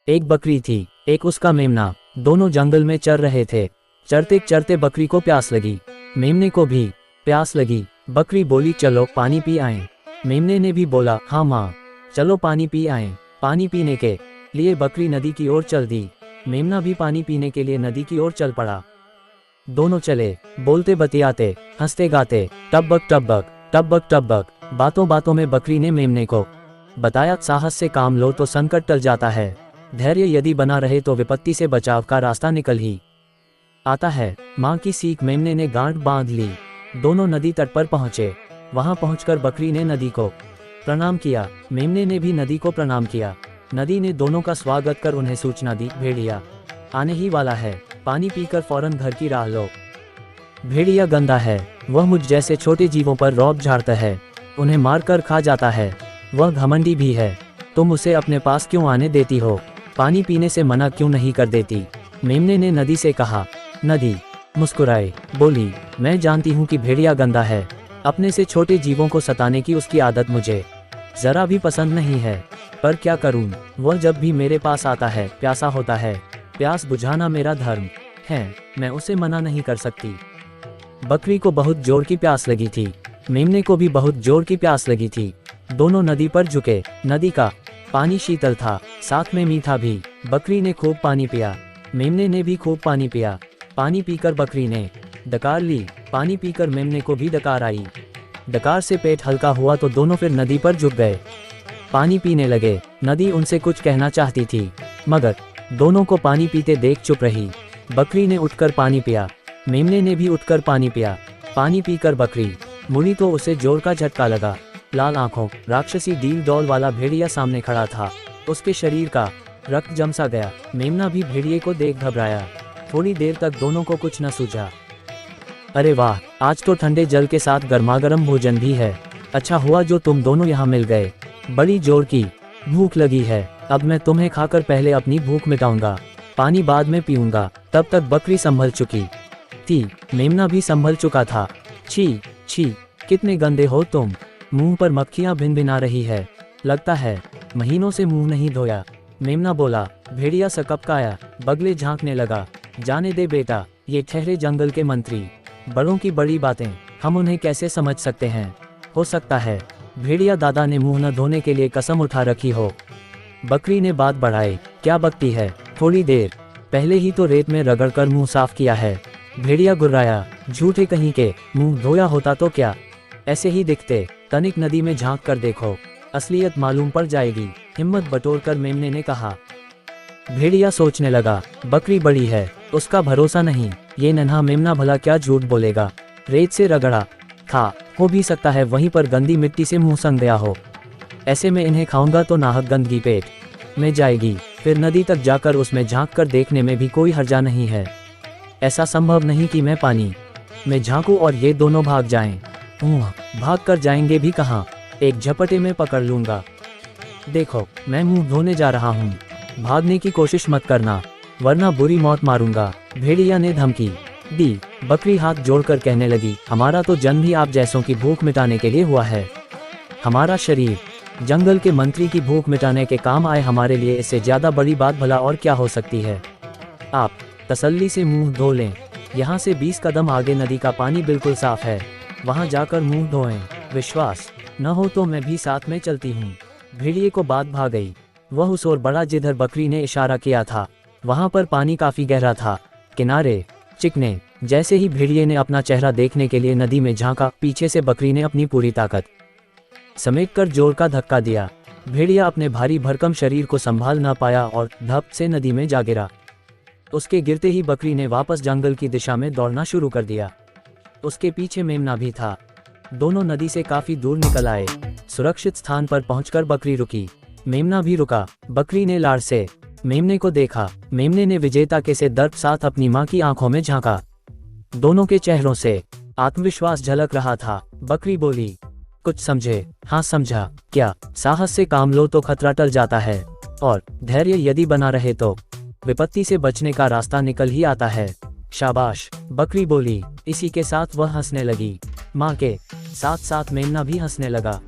एक बकरी थी, एक उसका मेमना। दोनों जंगल में चर रहे थे। चरते चरते बकरी को प्यास लगी, मेमने को भी प्यास लगी। बकरी बोली, चलो पानी पी आएं। मेमने ने भी बोला, हाँ माँ, चलो पानी पी आएं। पानी पीने के लिए बकरी नदी की ओर चल दी। मेमना भी पानी पीने के लिए नदी की ओर चल पड़ा। दोनों चले, बोलते बतियाते, हंसते गाते, टब्बक टब्बक टब्बक टब्बक। बातों बातों में बकरी ने मेमने को बताया, साहस से काम लो तो संकट टल जाता है, धैर्य यदि बना रहे तो विपत्ति से बचाव का रास्ता निकल ही आता है। माँ की सीख मेमने ने गांठ बांध ली। दोनों नदी तट पर पहुंचे। वहां पहुंचकर बकरी ने नदी को प्रणाम किया, मेमने ने भी नदी को प्रणाम किया। नदी ने दोनों का स्वागत कर उन्हें सूचना दी, भेड़िया आने ही वाला है, पानी पीकर फौरन घर की राह लो। भेड़िया गंदा है, वह मुझ जैसे छोटे जीवों पर रौब झाड़ता है, उन्हें मारकर खा जाता है। वह घमंडी भी है, तुम उसे अपने पास क्यों आने देती हो, पानी पीने से मना क्यों नहीं कर देती। मेमने ने नदी से कहा। नदी मुस्कुराए, बोली, मैं जानती हूँ कि भेड़िया गंदा है, अपने से छोटे जीवों को सताने की उसकी आदत मुझे जरा भी पसंद नहीं है, पर क्या करूँ, वह जब भी मेरे पास आता है प्यासा होता है, प्यास बुझाना मेरा धर्म है, मैं उसे मना नहीं कर सकती। बकरी को बहुत जोर की प्यास लगी थी, मेमने को भी बहुत जोर की प्यास लगी थी। दोनों नदी पर झुके। नदी का पानी शीतल था, साथ में मीठा भी। बकरी ने खूब पानी पिया, मेमने ने भी खूब पानी पिया। पानी पीकर बकरी ने डकार ली, पानी पीकर मेमने को भी डकार आई। डकार से पेट हल्का हुआ तो दोनों फिर नदी पर झुक गए, पानी पीने लगे। नदी उनसे कुछ कहना चाहती थी, मगर दोनों को पानी पीते देख चुप रही। बकरी ने उठकर पानी पिया, मेमने ने भी उठकर पानी पिया। पानी पीकर बकरी मुड़ी तो उसे जोर का झटका लगा। लाल आंखों, राक्षसी डील डॉल वाला भेड़िया सामने खड़ा था। उसके शरीर का रक्त जम सा गया। मेमना भी भेड़िए को देख घबराया। थोड़ी देर तक दोनों को कुछ न सूझा। अरे वाह, आज तो ठंडे जल के साथ गर्मागर्म भोजन भी है। अच्छा हुआ जो तुम दोनों यहाँ मिल गए। बड़ी जोर की भूख लगी है, अब मैं तुम्हें खाकर पहले अपनी भूख मिटाऊंगा, पानी बाद में पीऊंगा। तब तक बकरी संभल चुकी थी, मेमना भी संभल चुका था। छी छी, कितने गंदे हो तुम, मुंह पर मक्खियां भिनभिना रही है, लगता है महीनों से मुंह नहीं धोया। मेमना बोला। भेड़िया सकपकाया, बगले झांकने लगा। जाने दे बेटा, ये ठहरे जंगल के मंत्री, बड़ों की बड़ी बातें हम उन्हें कैसे समझ सकते हैं। हो सकता है भेड़िया दादा ने मुंह न धोने के लिए कसम उठा रखी हो। बकरी ने बात बढ़ाई, क्या बकती है, थोड़ी देर पहले ही तो रेत में रगड़कर मुंह साफ किया है। भेड़िया गुर्राया, झूठे कहीं के, मुंह धोया होता तो क्या ऐसे ही दिखते। तनिक नदी में झांक कर देखो, असलियत मालूम पड़ जाएगी, हिम्मत बटोरकर मेमने ने कहा। भेड़िया सोचने लगा, बकरी बड़ी है, उसका भरोसा नहीं, ये नन्हा मेमना भला क्या झूठ बोलेगा। रेत से रगड़ा था, हो भी सकता है वहीं पर गंदी मिट्टी से मुंह सन गया हो। ऐसे में इन्हें खाऊंगा तो नाहक गंदगी पेट में जाएगी, फिर नदी तक जाकर उसमें झांक कर देखने में भी कोई हर्जा नहीं है। ऐसा संभव नहीं कि मैं पानी में झांकूं और ये दोनों भाग जाएं। भाग कर जाएंगे भी कहाँ, एक झपटे में पकड़ लूंगा। देखो, मैं मुंह धोने जा रहा हूँ, भागने की कोशिश मत करना वरना बुरी मौत मारूंगा। भेड़िया ने धमकी दी। बकरी हाथ जोड़कर कहने लगी, हमारा तो जन्म ही आप जैसों की भूख मिटाने के लिए हुआ है। हमारा शरीर जंगल के मंत्री की भूख मिटाने के काम आए, हमारे लिए इससे ज्यादा बड़ी बात भला और क्या हो सकती है। आप तसल्ली से मुंह धो लें, यहाँ से 20 कदम आगे नदी का पानी बिल्कुल साफ है, वहाँ जाकर मुंह धोएं। विश्वास न हो तो मैं भी साथ में चलती हूँ। भेड़िए को बात भा गई। वह उस ओर बढ़ा जिधर बकरी ने इशारा किया था। वहाँ पर पानी काफी गहरा था, किनारे चिकने। जैसे ही भेड़िए ने अपना चेहरा देखने के लिए नदी में झांका, पीछे से बकरी ने अपनी पूरी ताकत समेटकर जोर का धक्का दिया। भेड़िया अपने भारी भरकम शरीर को संभाल न पाया और धप से नदी में जा गिरा। उसके गिरते ही बकरी ने वापस जंगल की दिशा में दौड़ना शुरू कर दिया। उसके पीछे मेमना भी था। दोनों नदी से काफी दूर निकल आए। सुरक्षित स्थान पर पहुंचकर बकरी रुकी, मेमना भी रुका। बकरी ने लाड़ से मेमने को देखा। मेमने ने विजेता के से दर्प साथ अपनी मां की आंखों में झांका। दोनों के चेहरों से आत्मविश्वास झलक रहा था। बकरी बोली, कुछ समझे? हाँ समझा। क्या? साहस से काम लो तो खतरा टल जाता है, और धैर्य यदि बना रहे तो विपत्ति से बचने का रास्ता निकल ही आता है। शाबाश, बकरी बोली। इसी के साथ वह हंसने लगी। माँ के साथ साथ मेमना भी हंसने लगा।